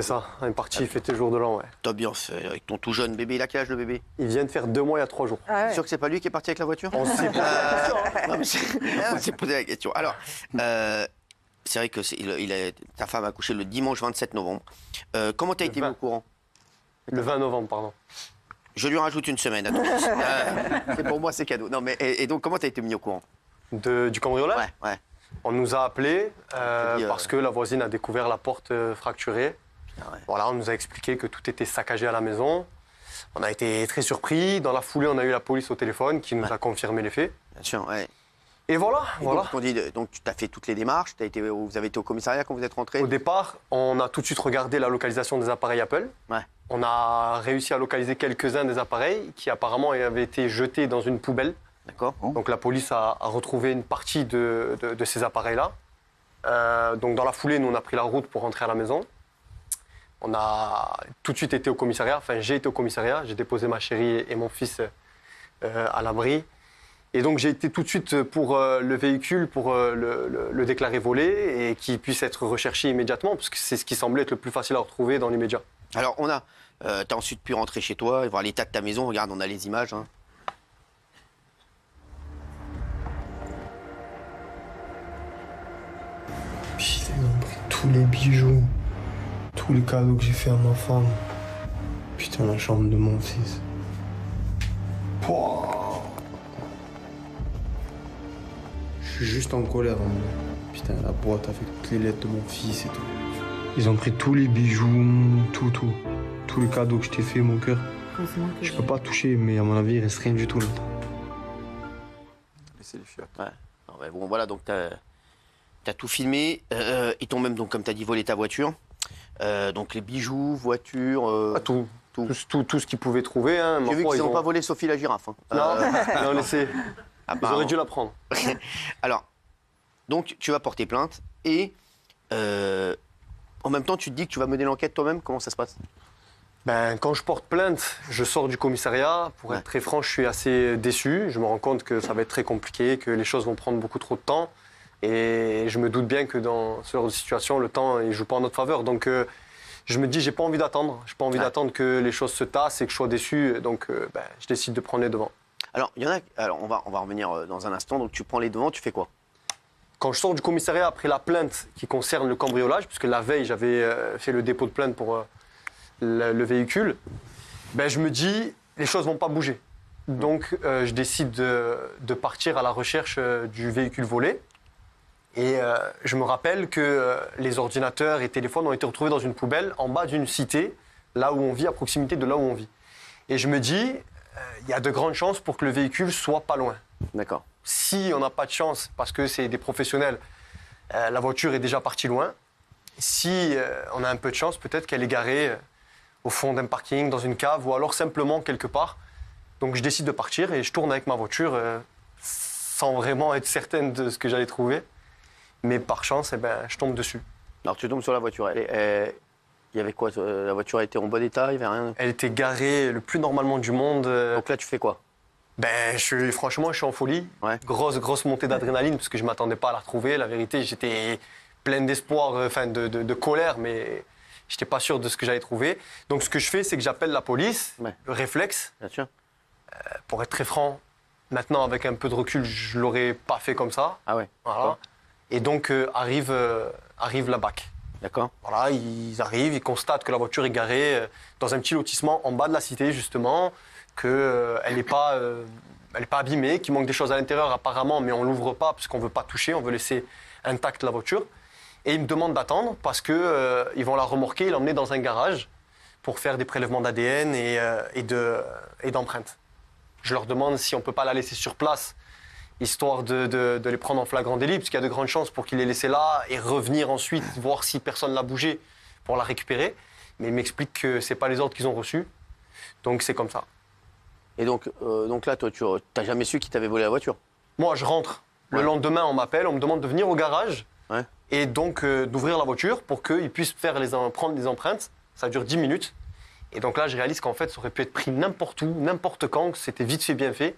C'est ça, on est parti fêter le jour de l'an, ouais. T'as bien fait, avec ton tout jeune bébé. Il a quel âge le bébé? Il vient de faire 2 mois il y a 3 jours. Ah T'es sûr que c'est pas lui qui est parti avec la voiture? On s'est posé la question. Non, mais on s'est posé la question. Alors, c'est vrai que ta femme a accouché le dimanche 27 novembre. Comment t'as été mis au courant? Le 20 novembre, pardon. Je lui rajoute une semaine à tout. C'est pour moi, c'est cadeau. Non, mais et donc, comment t'as été mis au courant? Du cambriolage? Ouais. On nous a appelés parce que la voisine a découvert la porte fracturée. Ah ouais. Voilà, on nous a expliqué que tout était saccagé à la maison. On a été très surpris. Dans la foulée, on a eu la police au téléphone qui nous a confirmé les faits. Bien sûr, ouais. Et voilà. Donc, tu as fait toutes les démarches. Vous avez été au commissariat quand vous êtes rentré? Au départ, on a tout de suite regardé la localisation des appareils Apple. Ouais. On a réussi à localiser quelques-uns des appareils qui apparemment avaient été jetés dans une poubelle. D'accord. Donc la police a retrouvé une partie de ces appareils-là. Donc dans la foulée, nous on a pris la route pour rentrer à la maison. On a tout de suite été au commissariat. Enfin, j'ai été au commissariat. J'ai déposé ma chérie et mon fils à l'abri. Et donc j'ai été tout de suite pour le véhicule, pour le déclarer volé et qu'il puisse être recherché immédiatement, parce que c'est ce qui semblait être le plus facile à retrouver dans l'immédiat. Alors t'as ensuite pu rentrer chez toi et voir l'état de ta maison. Regarde, on a les images. Hein. Putain, ils ont pris tous les bijoux, tous les cadeaux que j'ai fait à ma femme. Putain, la chambre de mon fils. Pouah. Je suis juste en colère. Hein. Putain, la boîte avec toutes les lettres de mon fils et tout. Ils ont pris tous les bijoux, tout. Tous les cadeaux que je t'ai fait, mon cœur. Je peux pas toucher, mais à mon avis, il reste rien du tout là. Laissez les fiottes. Ouais. Non, mais bon, voilà, donc t'as tout filmé. Ils t'ont même, donc, comme t'as dit, volé ta voiture. Donc les bijoux, voitures... Tout ce qu'ils pouvaient trouver. Hein. J'ai vu qu'ils n'ont pas volé Sophie la girafe. Hein. Non, non, laissez. Ils auraient dû la prendre. Alors, donc tu vas porter plainte et en même temps tu te dis que tu vas mener l'enquête toi-même. Comment ça se passe? Quand je porte plainte, je sors du commissariat. Pour être très franc, je suis assez déçu. Je me rends compte que ça va être très compliqué, que les choses vont prendre beaucoup trop de temps. Et je me doute bien que dans ce genre de situation, le temps ne joue pas en notre faveur. Donc je me dis, j'ai pas envie d'attendre. J'ai pas envie d'attendre que les choses se tassent et que je sois déçu. Donc je décide de prendre les devants. Alors, on va revenir dans un instant. Donc tu prends les devants, tu fais quoi? Quand je sors du commissariat après la plainte qui concerne le cambriolage, puisque la veille j'avais fait le dépôt de plainte pour le véhicule, je me dis, les choses vont pas bouger. Donc je décide de partir à la recherche du véhicule volé. Et je me rappelle que les ordinateurs et téléphones ont été retrouvés dans une poubelle en bas d'une cité, là où on vit, à proximité de là où on vit. Et je me dis, il y a de grandes chances pour que le véhicule soit pas loin. D'accord. Si on n'a pas de chance, parce que c'est des professionnels, la voiture est déjà partie loin. Si on a un peu de chance, peut-être qu'elle est garée au fond d'un parking, dans une cave, ou alors simplement quelque part. Donc je décide de partir et je tourne avec ma voiture sans vraiment être certaine de ce que j'allais trouver. Mais par chance, je tombe dessus. Alors tu tombes sur la voiture. Il y avait quoi? La voiture était en bon état? Il y avait rien? Elle était garée le plus normalement du monde. Donc là, tu fais quoi? Franchement, je suis en folie. Ouais. Grosse montée d'adrénaline parce que je ne m'attendais pas à la retrouver. La vérité, j'étais plein d'espoir, de colère, mais je n'étais pas sûr de ce que j'allais trouver. Donc ce que je fais, c'est que j'appelle la police, le réflexe. Bien sûr. Pour être très franc, maintenant, avec un peu de recul, je ne l'aurais pas fait comme ça. Ah ouais. Voilà. Et donc arrive la BAC. D'accord. Voilà, ils arrivent, ils constatent que la voiture est garée dans un petit lotissement en bas de la cité, justement, qu'elle n'est pas abîmée, qu'il manque des choses à l'intérieur apparemment, mais on ne l'ouvre pas parce qu'on ne veut pas toucher, on veut laisser intacte la voiture. Et ils me demandent d'attendre parce qu'ils vont la remorquer et l'emmener dans un garage pour faire des prélèvements d'ADN et d'empreintes. Je leur demande si on ne peut pas la laisser sur place, histoire de les prendre en flagrant délit, parce qu'il y a de grandes chances pour qu'ils les laissent là et revenir ensuite, voir si personne l'a bougé pour la récupérer. Mais ils m'expliquent que ce n'est pas les ordres qu'ils ont reçus, donc c'est comme ça. Et donc là, toi, tu n'as jamais su qui t'avait volé la voiture? Moi, je rentre. Le lendemain, on m'appelle, on me demande de venir au garage et donc d'ouvrir la voiture pour qu'ils puissent prendre des empreintes. Ça dure 10 minutes. Et donc là, je réalise qu'en fait, ça aurait pu être pris n'importe où, n'importe quand, que c'était vite fait, bien fait.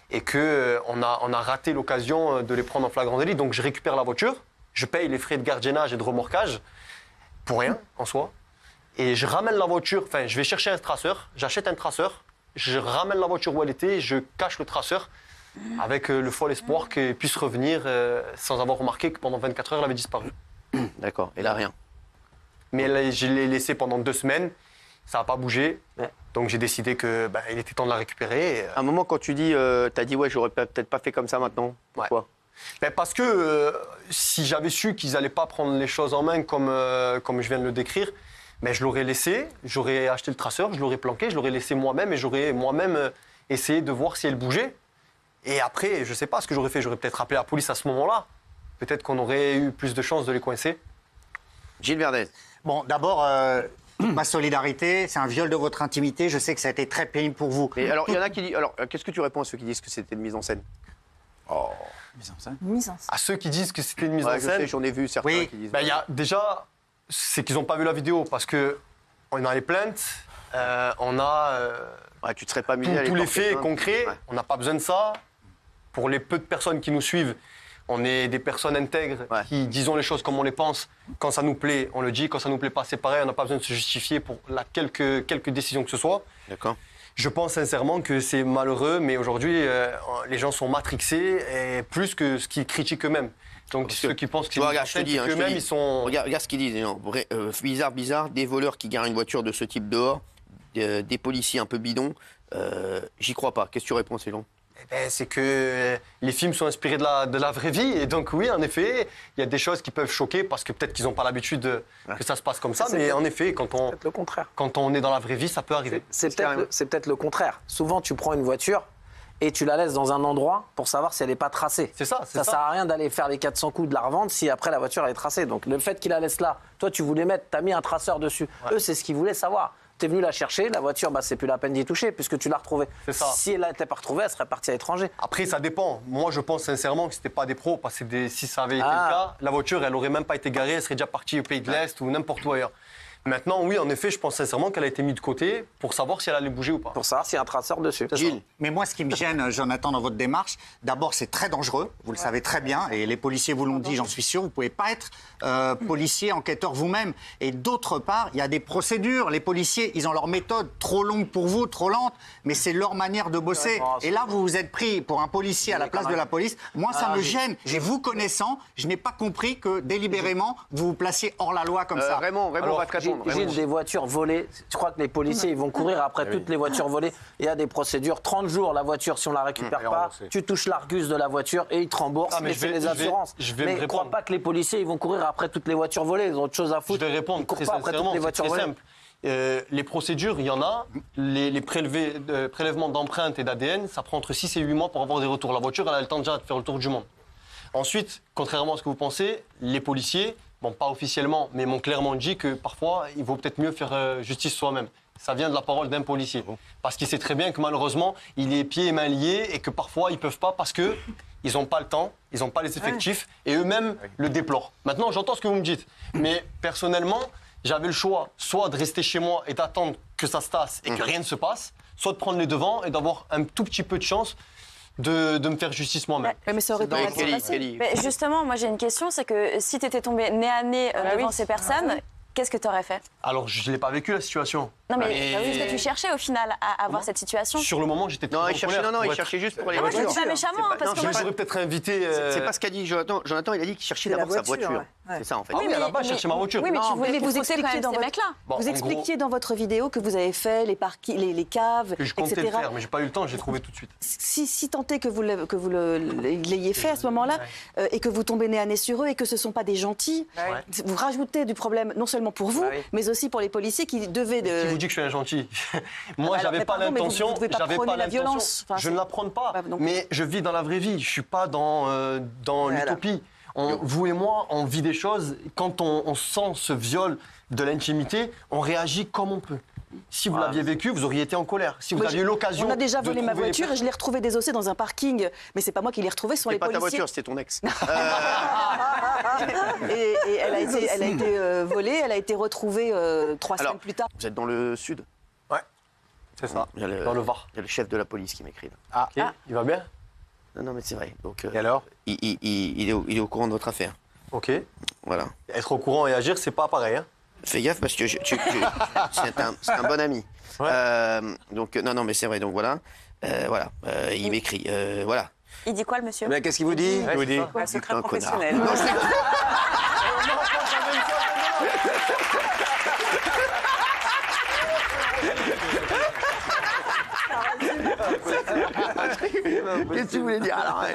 Et qu'on a raté l'occasion de les prendre en flagrant délit. Donc je récupère la voiture, je paye les frais de gardiennage et de remorquage, pour rien en soi. Et je ramène la voiture, enfin, je vais chercher un traceur, j'achète un traceur, je ramène la voiture où elle était, je cache le traceur avec le fol espoir qu'elle puisse revenir sans avoir remarqué que pendant 24 heures, elle avait disparu. D'accord, et là, rien. Mais là, je l'ai laissé pendant 2 semaines, ça n'a pas bougé. Ouais. Donc j'ai décidé que il était temps de la récupérer. À un moment, quand tu dis, t'as dit, ouais, j'aurais peut-être pas fait comme ça maintenant. Pourquoi? Parce que si j'avais su qu'ils n'allaient pas prendre les choses en main comme je viens de le décrire, je l'aurais laissé, j'aurais acheté le traceur, je l'aurais planqué, je l'aurais laissé moi-même et j'aurais moi-même essayé de voir si elle bougeait. Et après, je ne sais pas ce que j'aurais fait, j'aurais peut-être appelé la police à ce moment-là. Peut-être qu'on aurait eu plus de chances de les coincer. Gilles Verdez. Bon, d'abord, ma solidarité, c'est un viol de votre intimité. Je sais que ça a été très pénible pour vous. Et alors, il y en a qui disent. Alors, qu'est-ce que tu réponds à ceux qui disent que c'était une mise en scène? Mise en scène. Mise en scène. À ceux qui disent que c'était une mise en Je scène, sais, j'en ai vu certains Oui. qui disent. il y a déjà, c'est qu'ils n'ont pas vu la vidéo parce qu'on a les plaintes, on a Ouais, tu te serais pas amusé à aller tous les porter faits plainte. concrets, Ouais. on n'a pas besoin de ça. Pour les peu de personnes qui nous suivent, on est des personnes intègres Ouais. qui disons les choses comme on les pense. Quand ça nous plaît, on le dit. Quand ça nous plaît pas, c'est pareil. On n'a pas besoin de se justifier pour quelques décisions que ce soit. D'accord. Je pense sincèrement que c'est malheureux, mais aujourd'hui, les gens sont matrixés et plus que ce qu'ils critiquent eux-mêmes. Donc Parce que, ceux qui pensent que tu c'est vois, une regarde, je te scène, dis, c'est hein, je te qu'eux-mêmes, dis. ils sont... Regarde ce qu'ils disent. Non, bizarre, des voleurs qui garent une voiture de ce type dehors, des policiers un peu bidons. J'y crois pas. Qu'est-ce que tu réponds à ces gens? C'est que les films sont inspirés de la vraie vie. Et donc, oui, en effet, il y a des choses qui peuvent choquer parce que peut-être qu'ils n'ont pas l'habitude que ça se passe comme ça. C'est Mais peut-être- en effet, quand peut-être le contraire. on est dans la vraie vie, ça peut arriver. C'est carrément. peut-être le contraire. Souvent, tu prends une voiture et tu la laisses dans un endroit pour savoir si elle n'est pas tracée. C'est ça, c'est Ça ça. sert à rien d'aller faire les 400 coups de la revente si après la voiture elle est tracée. Donc le fait qu'il la laisse là, toi tu voulais mettre, t'as mis un traceur dessus. Ouais. Eux c'est ce qu'ils voulaient savoir. T'es venu la chercher, la voiture, c'est plus la peine d'y toucher puisque tu l'as retrouvée. C'est ça. Si elle n'était pas retrouvée, elle serait partie à l'étranger. Après, ça dépend. Moi, je pense sincèrement que ce n'était pas des pros parce que si ça avait été Ah. le cas, la voiture, elle n'aurait même pas été garée, elle serait déjà partie au pays de l'Est ou n'importe où ailleurs. Maintenant, oui, en effet, je pense sincèrement qu'elle a été mise de côté pour savoir si elle allait bouger ou pas. Pour savoir s'il y a un traceur dessus. Gilles. Mais moi, ce qui me gêne, Jonathan, dans votre démarche, d'abord, c'est très dangereux. Vous le savez très bien. Et les policiers vous l'ont dit, j'en suis sûr. Vous ne pouvez pas être policier, enquêteur vous-même. Et d'autre part, il y a des procédures. Les policiers, ils ont leur méthode trop longue pour vous, trop lente. Mais c'est leur manière de bosser. Et là, vous vous êtes pris pour un policier à la place de la police. Moi, ça me gêne. Et vous connaissant, je n'ai pas compris que délibérément, vous vous placiez hors la loi comme ça. Raymond Alors, va te répondre. Gilles, Raymond. des voitures volées, tu crois que les policiers ils vont courir après toutes les voitures volées? Il y a des procédures, 30 jours la voiture, si on la récupère pas, tu touches l'argus de la voiture et ils te remboursent, Ah, mais et je c'est vais- les je vais- assurances. je vais mais me ne crois répondre. pas que les policiers ils vont courir après toutes les voitures volées, ils ont autre chose à Je foutre. vais répondre Ils courent très pas après sincèrement, toutes les c'est voitures très volées. simple. Les procédures, il y en a. Les prélèvements d'empreintes et d'ADN, ça prend entre 6 et 8 mois pour avoir des retours. La voiture, elle a le temps déjà de faire le tour du monde. Ensuite, contrairement à ce que vous pensez, les policiers, bon, pas officiellement, mais m'ont clairement dit que parfois, il vaut peut-être mieux faire justice soi-même. Ça vient de la parole d'un policier. Parce qu'il sait très bien que malheureusement, il est pieds et mains liés et que parfois, ils ne peuvent pas parce qu'ils n'ont pas le temps, ils n'ont pas les effectifs et eux-mêmes le déplorent. Maintenant, j'entends ce que vous me dites. Mais personnellement, j'avais le choix soit de rester chez moi et d'attendre que ça se tasse et que rien ne se passe, soit de prendre les devants et d'avoir un tout petit peu de chance de me faire justice moi-même. Ouais, mais ça aurait Ouais, pas Kelly, passé. Kelly. Mais justement, moi j'ai une question, c'est que si tu étais tombé nez à nez devant ces personnes, qu'est-ce que tu aurais fait? Alors, je ne l'ai pas vécu la situation. Non mais Et- qu'est-ce que tu cherchais au final à avoir cette situation? Sur le moment, j'étais très Non, en il cherchait, colère non, pour il être- cherchait juste pour les Ah, moi je le voitures. dis pas méchamment, hein, parce que non, moi je- J'aurais peut-être invité... C'est pas ce qu'a dit Jonathan. Jonathan, il a dit qu'il cherchait C'est la d'abord sa voiture, voiture. ouais. C'est ça, en fait. Ah oui, à la base, je cherchais ma voiture. Oui, mais tu Non, voulais mais vous pousser quand expliquiez même dans ces votre- mecs-là. Bon, en Vous gros, expliquiez dans votre vidéo que vous avez fait les caves, que je comptais etc. le faire, mais j'ai pas eu le temps, j'ai trouvé tout de suite. Si tant est que vous l'ayez fait à ce moment-là, et que vous tombez nez à nez sur eux et que ce ne sont pas des gentils, Ouais. vous rajoutez du problème non seulement pour vous, Bah oui. mais aussi pour les policiers qui devaient... Qui vous dit que je suis un gentil? Moi, Alors, j'avais mais pas pardon, mais vous l'intention. devez pas J'avais prôner pas la l'intention. violence. Enfin, Je ne la prône pas. Bah, donc- Mais je vis dans la vraie vie. Je suis pas dans Voilà. l'utopie. Vous et moi, on vit des choses. Quand on sent ce viol de l'intimité, on réagit comme on peut. Si vous l'aviez vécu, vous auriez été en colère. Si vous Moi, aviez eu l'occasion. On a déjà de volé ma trouver les voiture et je l'ai retrouvée désossée dans un parking. Mais c'est pas moi qui l'ai retrouvée, ce sont C'était les pas ta policiers. voiture, c'était ton ex. Et elle a été volée, elle a été retrouvée 3 Alors, semaines plus tard. Vous êtes dans le sud. Ouais, c'est ça. Il y a Dans le Var. Il y a le chef de la police qui m'écrit. Ok, il va bien? Non, non, mais c'est vrai. Donc, Et alors? il est au courant de votre affaire. Ok. Voilà. Être au courant et agir, c'est pas pareil. Hein. Fais gaffe parce que c'est un bon ami. Ouais. Donc, non, mais c'est vrai, donc voilà. Il m'écrit, voilà. Il dit quoi, le monsieur? Mais qu'est-ce qu'il vous dit? Je vous dis. Un secret un professionnel. connard. Non, Qu'est-ce que tu voulais dire alors?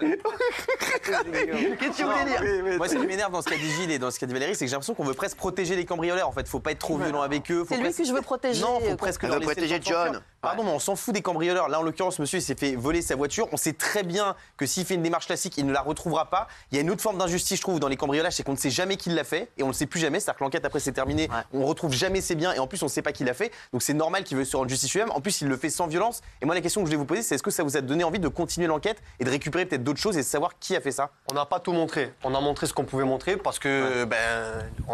Qu'est-ce que tu voulais dire? Moi, ce qui m'énerve dans ce qu'a dit Gilles et dans ce qu'a dit Valérie, c'est que j'ai l'impression qu'on veut presque protéger les cambrioleurs. En fait, faut pas être trop violent avec eux. C'est lui que je veux protéger. Non, faut presque On leur veut laisser protéger le temps de s'enfuir. John. Pardon, mais on s'en fout des cambrioleurs. Là, en l'occurrence, monsieur, il s'est fait voler sa voiture. On sait très bien que s'il fait une démarche classique, il ne la retrouvera pas. Il y a une autre forme d'injustice, je trouve, dans les cambriolages, c'est qu'on ne sait jamais qui l'a fait et on ne le sait plus jamais. C'est-à-dire que l'enquête après c'est terminé, on retrouve jamais ses biens et en plus on ne sait pas qui l'a fait. Donc c'est normal qu'il veuille se rendre justice lui-même. En plus, il le fait sans violence. Et moi, la question que je voulais vous poser, c'est est-ce que ça vous a donné envie de continuer l'enquête et de récupérer peut-être d'autres choses et de savoir qui a fait ça? On n'a pas tout montré. On a montré ce qu'on pouvait montrer parce que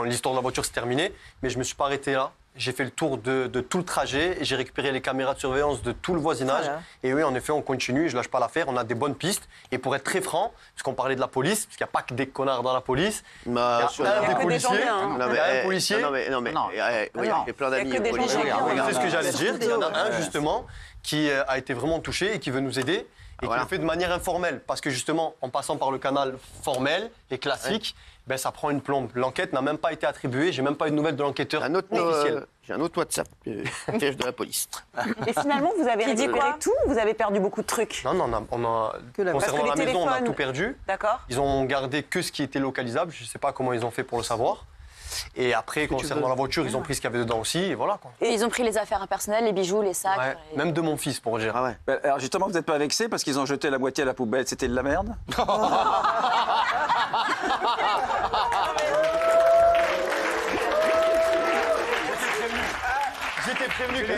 l'histoire de la voiture c'est terminé. Mais je me suis pas arrêté là. J'ai fait le tour de tout le trajet et j'ai récupéré les caméras de surveillance de tout le voisinage. Voilà. Et oui, en effet, on continue. Je lâche pas l'affaire. On a des bonnes pistes. Et pour être très franc, parce qu'on parlait de la police, parce qu'il n'y a pas que des connards dans la police. Bah, Il y a que des des policiers. gens bien, hein. Il y a un policier. Oui, j'ai plein d'amis. que des gens policiers. bien. C'est ce que j'allais dire. Il y en a un justement qui a été vraiment touché et qui veut nous aider et qui le fait de manière informelle. Parce que justement, en passant par le canal formel et classique, ça prend une plombe. L'enquête n'a même pas été attribuée. J'ai même pas eu de nouvelles de l'enquêteur officiel. J'ai un autre WhatsApp chef de la police. Et finalement, vous avez Qui dit récupéré quoi tout, vous avez perdu beaucoup de trucs. Non, concernant Parce que la les maison, on a téléphones- tout perdu. D'accord. Ils ont gardé que ce qui était localisable. Je ne sais pas comment ils ont fait pour le savoir. Et après, concernant la voiture, ils ont pris ce qu'il y avait dedans aussi. Et voilà, quoi. Et ils ont pris les affaires impersonnelles, les bijoux, les sacs. Ouais, et- même de mon fils, pour dire. Ah ouais. Alors justement, vous n'êtes pas vexé parce qu'ils ont jeté la moitié à la poubelle, c'était de la merde? J'étais prévenu que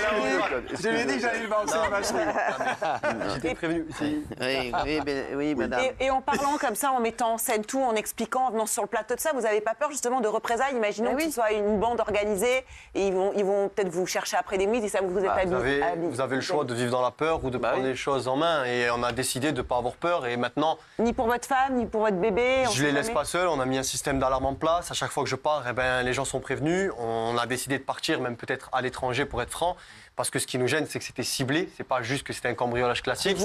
Je lui ai dit que j'allais le balancer dans ma chérie. J'étais prévenu. Oui, madame. Et en parlant comme ça, en mettant en scène tout, en expliquant, en venant sur le plateau de ça, vous n'avez pas peur justement de représailles? Imaginons que ce soit une bande organisée et ils vont peut-être vous chercher après des minutes et ça vous êtes habillé. Vous avez le choix de vivre dans la peur ou de prendre les choses en main. Et on a décidé de ne pas avoir peur. Et maintenant, Ni pour votre femme, ni pour votre bébé. on je sait les laisse jamais. pas seuls. On a mis un système d'alarme en place. À chaque fois que je pars, les gens sont prévenus. On a décidé de partir, même peut-être à l'étranger, pour être franc. Parce que ce qui nous gêne, c'est que c'était ciblé. C'est pas juste que c'était un cambriolage classique.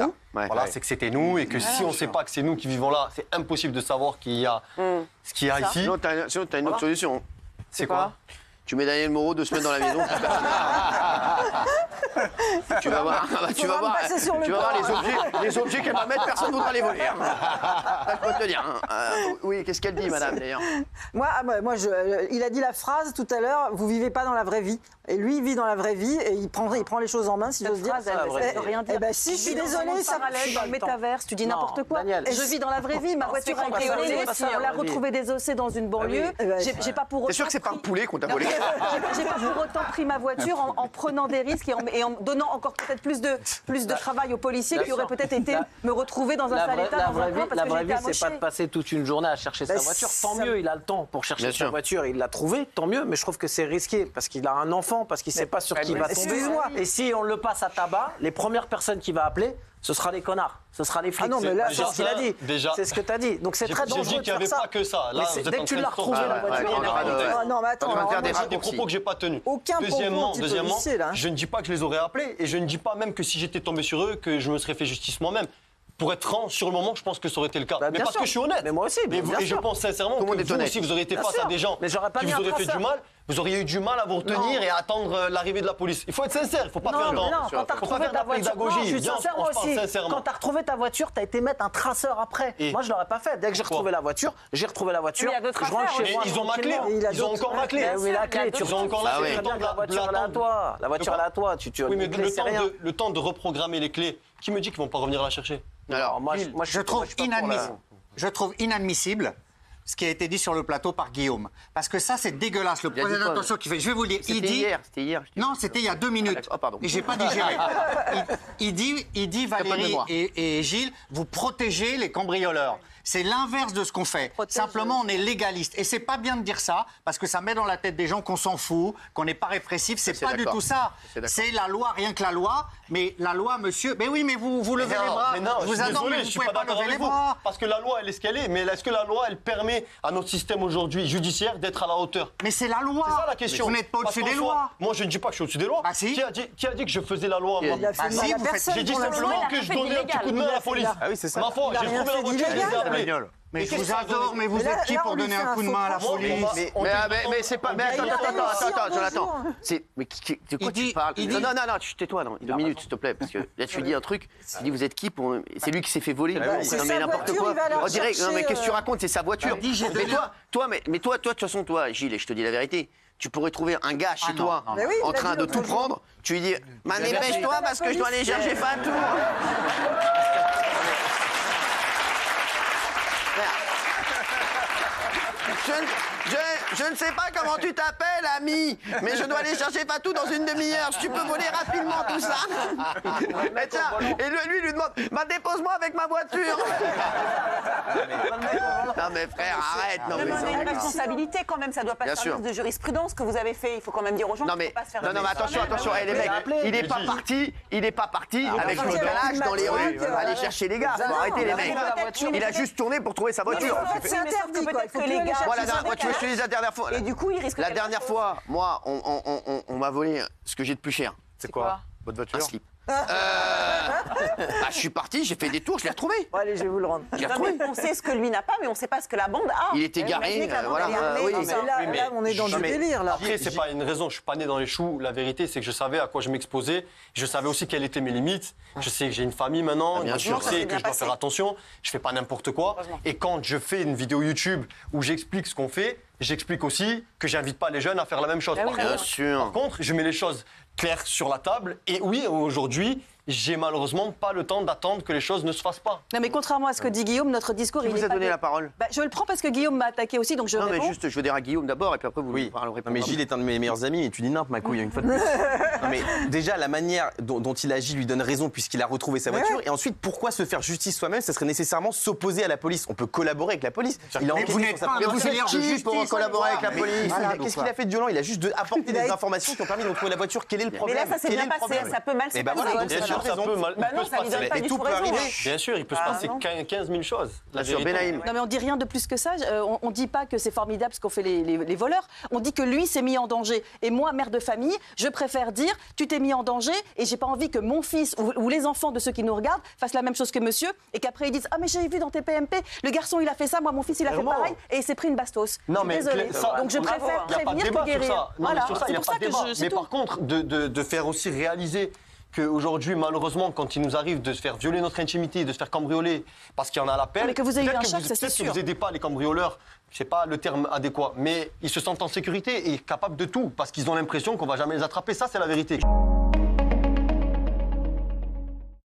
C'est que c'était nous et que si on ne sait pas que c'est nous qui vivons là, c'est impossible de savoir qu'il y a ce qu'il y a ici. Sinon, t'as une autre solution. C'est quoi? Tu mets Daniel Moreau 2 semaines dans la maison. Tu vas voir, tu vas voir les objets qu'elle va mettre, personne ne voudra les voler. Ça, je peux te dire. Oui, qu'est-ce qu'elle dit, madame, d'ailleurs? Il a dit la phrase tout à l'heure, vous vivez pas dans la vraie vie. Et lui, il vit dans la vraie vie et il prend les choses en main, si j'ose dire. phrase, elle veut rien dire. Eh ben si, je suis désolée, ça Je suis dans le métaverse, tu dis Non, n'importe quoi. Daniel. Je vis dans la vraie vie, ma voiture c'est est pas ça, cambriolée, c'est pas ça, on l'a oui. retrouvée désossée dans une banlieue. J'ai pas pour autant. T'es sûr que c'est pas un poulet qu'on t'a volé? J'ai pas pour autant pris ma voiture en prenant des risques et en donnant encore peut-être plus de travail aux policiers qui auraient peut-être été me retrouver dans un sale état, dans un coin parce La que vraie j'ai été vie, c'est pas de amochée. passer toute une journée à chercher sa voiture. Tant mieux, il a le temps pour chercher sa voiture. Il l'a trouvée, tant mieux. Mais je trouve que c'est risqué parce qu'il a un enfant, parce qu'il ne sait pas sur qui il va tomber. excuse-moi. Et si on le passe à tabac, les premières personnes qu'il va appeler, ce sera les connards, ce sera les flics. Ah non, mais là, c'est ce qu'il a dit. déjà- C'est ce que tu as dit. Donc c'est très dangereux. J'ai dit qu'il n'y avait pas que ça. Là, vous êtes Dès en que tu train l'as de retrouvée, la voiture, Ah non, mais attends, On va faire des Des raccourcis. propos que j'ai pas tenus. Aucun propos Deuxièmement, anti-policier, là. je ne dis pas que je les aurais appelés et je ne dis pas même que si j'étais tombé sur eux, que je me serais fait justice moi-même. Pour être franc, sur le moment, je pense que ça aurait été le cas. Bah, mais bien parce sûr. que je suis honnête. Mais moi aussi, bien Et je sûr. pense sincèrement Tout le que monde est vous honnête. aussi, vous auriez été Bien face à sûr. des gens Mais j'aurais pas qui mis vous un auraient fait traceur. du mal. Vous auriez eu du mal à vous retenir et à attendre l'arrivée de la police. Il faut être sincère, il ne faut pas faire Non, quand t'as faut pas retrouvé faire de ta la voiture, pédagogie. non, je suis Viens, sincère on se parle aussi. sincèrement. Quand t'as retrouvé ta voiture, t'as été mettre un traceur après. Et Moi, je l'aurais pas fait. Dès que j'ai retrouvé la voiture, j'ai retrouvé la voiture. Mais il y a d'autres je rentre affaires, chez Mais moi. ils ont ma clé. tranquillement. Ils ont encore ma clé. Eh oui, la clé. Ils ont encore Ah la oui. clé. La voiture, elle est à toi. La voiture, elle est à toi. Tu Oui, mais les clés, c'est rien. le temps de reprogrammer les clés, qui me dit qu'ils ne vont pas revenir la chercher? Alors, moi, Je trouve inadmissible ce qui a été dit sur le plateau par Guillaume. Parce que ça, c'est dégueulasse. Le Il a dit président quoi? d'attention qui fait, je vais vous le dire, il c'était dit... hier. C'était hier. Non, c'était il y a 2 minutes. Ah, pardon. Et j'ai pas digéré. Il dit pas de Valérie mémoire. et Gilles, vous protégez les cambrioleurs. C'est l'inverse de ce qu'on fait. Simplement, on est légaliste. Et c'est pas bien de dire ça, parce que ça met dans la tête des gens qu'on s'en fout, qu'on n'est pas répressif. C'est pas du tout ça. C'est la loi, rien que la loi. Mais la loi, monsieur... Mais oui, mais vous levez les bras. Mais non, je vous adore, mais vous suis pouvez pas lever les bras. Parce que la loi, elle est ce qu'elle est. Mais est-ce que la loi, elle permet à notre système aujourd'hui judiciaire d'être à la hauteur? Mais c'est la loi. C'est ça la question. Vous n'êtes pas au-dessus des lois. Moi, je ne dis pas que je suis au-dessus des lois. Bah si. Qui a dit que je faisais la loi? Il a fait mal à personne. J'ai dit pour simplement l'instant. que je donnais un petit coup de main à la police. Ah oui, c'est ça. Ma foi, j'ai trouvé la voiture, je les ai appelés. Mais je vous adore, mais vous êtes qui pour donner un coup de main à la police? Mais c'est pas. Mais attends, Jonathan. Mais de quoi tu parles? Non, tais-toi, non. 2 minutes, s'il te plaît, parce que là, tu lui dis un truc. Il dit, vous êtes qui pour. C'est lui qui s'est fait voler. Non, mais n'importe quoi. On dirait. Non, mais qu'est-ce que tu racontes? C'est sa voiture. Mais toi, de toute façon, toi, Gilles, et je te dis la vérité. Tu pourrais trouver un gars chez toi en train de tout prendre. Tu lui dis, dépêche-toi parce que je dois aller chercher Fatou. Je ne sais pas comment tu t'appelles, ami, mais je dois aller chercher Fatou dans une demi-heure. Tu peux voler rapidement tout ça. Mais tiens, et lui demande, dépose-moi avec ma voiture. Non mais frère, arrête. Non, mais c'est une responsabilité quand même, ça doit pas servir de jurisprudence que vous avez fait. Il faut quand même dire aux gens qu'il ne faut pas se faire. Non, mais attention, les mecs, il n'est pas parti avec une calage dans les rues, aller chercher les gars. Faut arrêter les mecs. Il a juste tourné pour trouver sa voiture. C'est interdit, quoi. Il faut que les gars. Voilà, tu veux que je te dise la dernière fois. Et du coup, il risque. La dernière fois, moi, on m'a volé ce que j'ai de plus cher. C'est quoi? Votre voiture? Un slip. Je suis parti, j'ai fait des tours, je l'ai retrouvé. Bon, allez, je vais vous le rendre. On sait ce que lui n'a pas, mais on ne sait pas ce que la bande a. Il était garé, voilà. Là, on est dans du délire, là. Après, c'est pas une raison. Je suis pas né dans les choux. La vérité, c'est que je savais à quoi je m'exposais. Je savais aussi quelles étaient mes limites. Je sais que j'ai une famille maintenant. Bien sûr, je sais que je dois faire attention. Je fais pas n'importe quoi. Et quand je fais une vidéo YouTube où j'explique ce qu'on fait, j'explique aussi que j'invite pas les jeunes à faire la même chose. Bien sûr. Par contre, je mets les choses claires sur la table. Et oui, aujourd'hui, j'ai malheureusement pas le temps d'attendre que les choses ne se fassent pas. Non, mais contrairement à ce que dit Guillaume, notre discours, Qui il vous a donné la parole? Je le prends parce que Guillaume m'a attaqué aussi, donc je réponds. Non, mais juste, je veux dire à Guillaume d'abord, et puis après, vous parlerez. Non, mais Gilles est un de mes meilleurs amis, et tu dis n'importe ma couille, une fois de plus. Non, mais déjà, la manière dont il agit lui donne raison, puisqu'il a retrouvé sa voiture. Et ensuite, pourquoi se faire justice soi-même? Ça serait nécessairement s'opposer à la police. On peut collaborer avec la police. Il a vous n'êtes pas un auxiliaire de justice pour collaborer avec la police. Qu'est-ce qu'il a fait de violent? Il a juste apporté des informations qui ont permis de retrouver la voiture. Quel est le problème? Mais là, ça s'est bien passé, ça peut mal se passer. Bien sûr, ça peut mal se passer. Tout peut arriver. Bien sûr, il peut se passer 15 000 choses. Bien sûr, Benaïm. Non, mais on dit rien de plus que ça. On dit pas que c'est formidable ce qu'ont fait les voleurs. On dit que lui s'est mis en danger. Et moi, mère de famille, je préfère dire tu t'es mis en danger et j'ai pas envie que mon fils ou les enfants de ceux qui nous regardent fassent la même chose que monsieur et qu'après ils disent ah mais j'ai vu dans tes PMP le garçon il a fait ça, moi mon fils il a fait pareil et il s'est pris une bastos. Non mais désolé. Donc je préfère prévenir que guérir. Voilà. Sur ça, il n'y a pas de débat. Mais par contre, de faire aussi réaliser qu'aujourd'hui, malheureusement, quand il nous arrive de se faire violer notre intimité, de se faire cambrioler, parce qu'il y en a l'appel... Mais que vous ayez eu un choc, ça c'est sûr. Peut-être que vous n'aidez pas les cambrioleurs, c'est pas le terme adéquat, mais ils se sentent en sécurité et capables de tout, parce qu'ils ont l'impression qu'on va jamais les attraper. Ça, c'est la vérité.